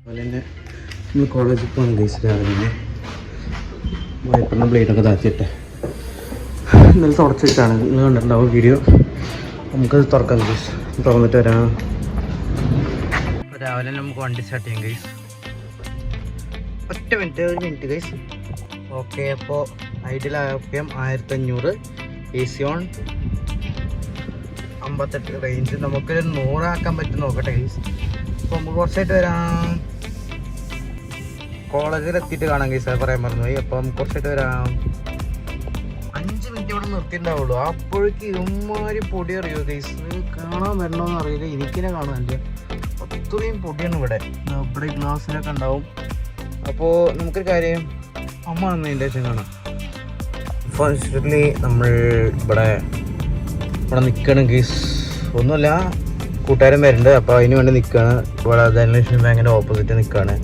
അതുപോലെ തന്നെ നമ്മൾ കോളേജിൽ പോകാൻ ഗൈസ് രാവിലെ വൈപ്പിൻ്റെ ബ്ലേഡൊക്കെ താഴ്ത്തിയിട്ട് ഇന്നലെ തുടച്ചിട്ടാണ് നിങ്ങൾ കണ്ടിട്ടുണ്ടാവും വീഡിയോ. നമുക്കത് തുറക്കാം ഗൈസ്, തുറന്നിട്ട് വരാം. രാവിലെ നമുക്ക് വണ്ടി സ്റ്റാർട്ട് ചെയ്യാം ഗൈസ്. ഒരു മിനിറ്റ് ഗൈസ്. ഓക്കെ, അപ്പോൾ ideal RPM 1500, AC on 58 range. നമുക്കൊരു 100 ആക്കാൻ പറ്റും നോക്കട്ടെ ഗൈസ്. അപ്പോൾ നമുക്ക് കുറച്ചായിട്ട് വരാം. കോളേജിൽ എത്തിയിട്ട് കാണാം ഗൈസ്, അത് പറയാൻ മറന്നുപോയി. അപ്പോൾ നമുക്ക് കുറച്ചായിട്ട് വരാം. 5 മിനിറ്റ് ഇവിടെ നിർത്തിയിട്ടുണ്ടാവുള്ളൂ. അപ്പോഴേക്ക് ഇവന്മാര് പൊടി അറിയോ ഗൈസ്, കാണാൻ വരണമെന്ന് അറിയില്ല. എനിക്കിനെ കാണാനില്ല, അത്രയും പൊടിയാണ് ഇവിടെ. ഇവിടെ ഗ്ലാസ്സിലൊക്കെ ഉണ്ടാവും. അപ്പോൾ നമുക്കൊരു കാര്യം, അമ്മ വന്നതിൻ്റെ ശേഷം കാണാം. ഫസ്റ്റ്ലി നമ്മൾ ഇവിടെ നിൽക്കണം ഗീസ്. ഒന്നുമില്ല, കൂട്ടുകാരൻ വരുന്നുണ്ട്, അപ്പോൾ അതിന് വേണ്ടി നിൽക്കുകയാണ്. ഇവിടെ ധനലക്ഷ്മി ബാങ്കിൻ്റെ ഓപ്പോസിറ്റ് നിൽക്കുകയാണ്.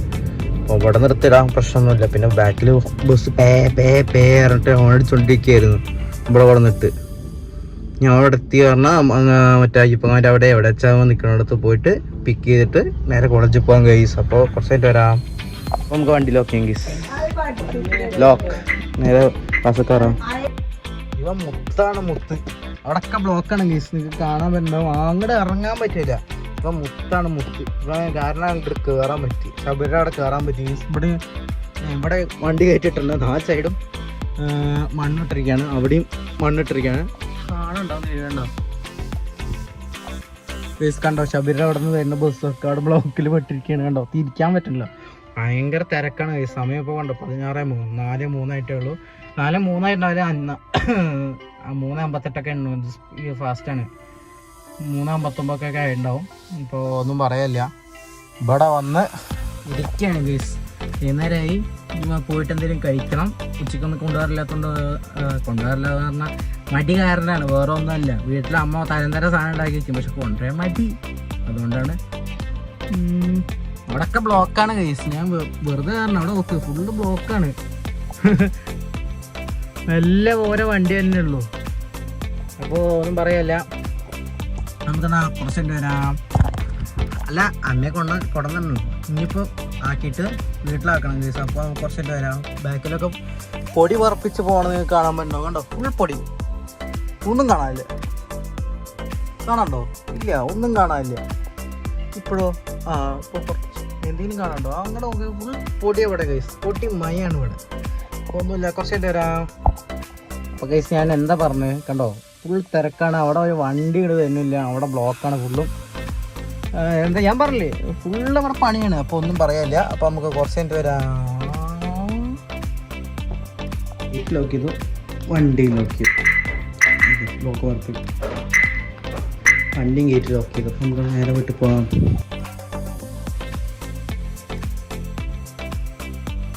അപ്പോൾ ഇവിടെ നിർത്തിയിടാൻ പ്രശ്നമൊന്നുമില്ല. പിന്നെ ബാക്കിൽ ബസ് പേ പറഞ്ഞിട്ട് ഓടിച്ചോണ്ടിരിക്കുകയായിരുന്നു. ഇവിടെ നിന്നിട്ട് ഞാൻ അവിടെ എത്തി പറഞ്ഞാൽ മറ്റേ അയ്യപ്പങ്ങാൻ്റെ അവിടെ എവിടെ വെച്ചാൽ നിൽക്കുന്നിടത്ത് പോയിട്ട് പിക്ക് ചെയ്തിട്ട് നേരെ കോളേജിൽ പോകാൻ ഗൈസ്. അപ്പോൾ കുറച്ചായിട്ട് വരാം. അപ്പോൾ നമുക്ക് വണ്ടി ലോക്ക് ചെയ്യാം ഗൈസ്. ലോക്ക്, നേരെ ക്ലാസ്സിൽ കയറാം. ഇവ മുത്താണ്, മുത്ത്. അവിടെയൊക്കെ ബ്ലോക്കാണ് ഗൈസ്, നിങ്ങൾക്ക് കാണാൻ പറ്റുന്നുണ്ടാവും. അങ്ങോട്ട് ഇറങ്ങാൻ പറ്റില്ല. ഇപ്പം മുത്താണ്, മുത്ത്. ഇപ്പം കാരണം അങ്ങോട്ട് കയറാൻ പറ്റി, ശബരിയുടെ അവിടെ കയറാൻ പറ്റി. ഇവിടെ വണ്ടി കയറ്റിയിട്ടുണ്ട്. ആ സൈഡും മണ്ണിട്ടിരിക്കുകയാണ്, അവിടെയും മണ്ണിട്ടിരിക്കുകയാണ്. കാണുണ്ടാവും, എഴുതണ്ടോ ഗൈസ്, കണ്ടോ ശബരിയുടെ അവിടെ നിന്ന് വരുന്ന ബസ്സൊക്കെ അവിടെ ബ്ലോക്കിൽ പെട്ടിരിക്കുകയാണ്. കണ്ടോ, തിരിക്കാൻ പറ്റില്ല, ഭയങ്കര തിരക്കാണ് ഗൈസ്. സമയം ഇപ്പോൾ കണ്ടോ 16:03, 4:03 ഉള്ളൂ. 4:03 3:58 ഉണ്ട്. ഫാസ്റ്റാണ്. 3:59 ആയിട്ടുണ്ടാവും. ഇപ്പോൾ ഒന്നും പറയല്ല. ഇവിടെ വന്ന് ഇരിക്കുകയാണ് ഗൈസ്. നേരമായി പോയിട്ട് എന്തെങ്കിലും കഴിക്കണം. ഉച്ചക്കൊന്നും കൊണ്ടുവരില്ലാത്തതുകൊണ്ട്, കൊണ്ടുവരില്ലാന്ന് പറഞ്ഞാൽ മടി കാരണമാണ്, വേറെ ഒന്നുമല്ല. വീട്ടിൽ അമ്മ തരം സാധനം ഉണ്ടാക്കി വയ്ക്കും, പക്ഷെ കൊണ്ടുവരാൻ മടി. അതുകൊണ്ടാണ്. അവിടെയൊക്കെ ബ്ലോക്കാണ് ഗൈസ്. ഞാൻ വെറുതെ കാരണം അവിടെ നോക്ക്, ഫുള്ള് ബ്ലോക്കാണ്. നല്ല ഓരോ വണ്ടി തന്നെ ഉള്ളൂ. അപ്പോൾ ഒന്നും പറയല്ല, നമുക്കെന്നാ കുറച്ചുണ്ട് വരാം. അല്ല, അമ്മയെ കൊണ്ടുവന്നു ഇനിയിപ്പോൾ ആക്കിയിട്ട് വീട്ടിലാക്കണം ഗൈസ്. അപ്പോൾ നമുക്ക് കുറച്ചിട്ട് വരാം. ബാക്കിലൊക്കെ പൊടി പറപ്പിച്ച് പോകണമെന്ന് നിങ്ങൾക്ക് കാണാൻ പറ്റുന്നോ? കണ്ടോ, ഫുൾ പൊടി. ഒന്നും കാണാനില്ല. കാണാണ്ടോ? ഇല്ല, ഒന്നും കാണാനില്ല. ഇപ്പോഴോ ഇപ്പോൾ കുറച്ച് എന്തെങ്കിലും കാണാണ്ടോ? അങ്ങനെ നോക്കി ഫുൾ പൊടി ഇവിടെ ഗൈസ്. പൊടി മയാണ് ഇവിടെ. അപ്പോൾ ഒന്നുമില്ല, കുറച്ചായിട്ട് വരാം. അപ്പോൾ ഗൈസ് ഞാൻ എന്താ പറഞ്ഞത് കണ്ടോ, ഫുൾ തിരക്കാണ്. അവിടെ ഒരു വണ്ടി ഇവിടെ വരുന്നില്ല, അവിടെ ബ്ലോക്കാണ് ഫുള്ളും. എന്താ ഞാൻ പറഞ്ഞില്ലേ, ഫുള്ള് അവിടെ പണിയാണ്. അപ്പോൾ ഒന്നും പറയാനില്ല. അപ്പോൾ നമുക്ക് കുറച്ചായിട്ട് വരാം. വീട്ടിൽ നോക്കിയത്, വണ്ടിയിൽ നോക്കിയത്, ബ്ലോക്ക് വർക്ക്, വണ്ടിയും കയറ്റി ലോക്ക് ചെയ്തു. അപ്പോൾ നമുക്ക് നേരെ വിട്ട് പോകാം.